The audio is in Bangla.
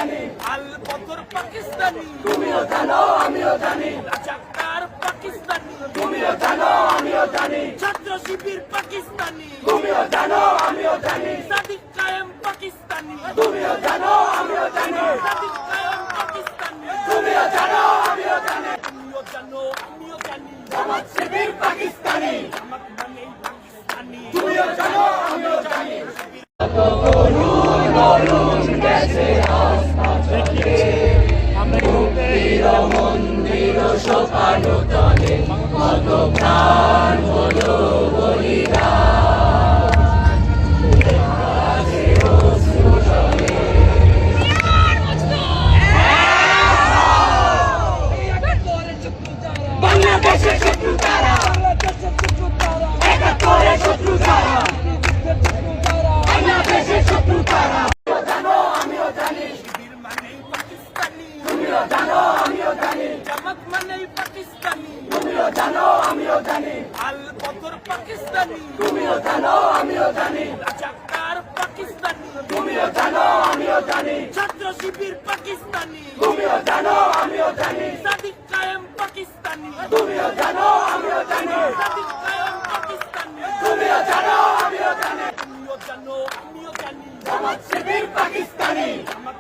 জানি আল বদর পাকিস্তানি তুমিও জানো আমিও জানি রাজাকার পাকিস্তানি তুমিও জানো আমিও জানি ছাত্র শিবির পাকিস্তানি তুমিও জানো আমিও জানি সাদিক কায়েম পাকিস্তানি তুমিও জানো আমিও জানি সাদিক কায়েম পাকিস্তানি তুমিও জানো আমিও জানি আমিও জানি জামাত শিবির পাকিস্তানি জামাত মানে পাকিস্তানি তুমিও জানো আমিও জানি মন্দির সোপানো তলে কত প্রাণ হলো বলিরা বাংলাদেশের শত্রু তারা একাত্তরের শত্রু তারা বাংলাদেশের শত্রু তারা জানো আমিও জানি শিবির মানে পাকিস্তানি তুমিও জানো আমিও জানি জামাত মানে পাকিস্তানি তুমিও জানো আমিও জানি আল বদর পাকিস্তানি তুমিও জানো আমিও জানি রাজাকার পাকিস্তানি তুমিও জানো আমিও জানি ছাত্র শিবির পাকিস্তানি তুমিও জানো আমিও জানি সাদিক কায়েম পাকিস্তানি তুমিও জানো আমিও জানি সাদিক কায়েম পাকিস্তানি তুমিও জানো আমিও জানি আমিও জানি জামাত শিবির পাকিস্তানি জামাত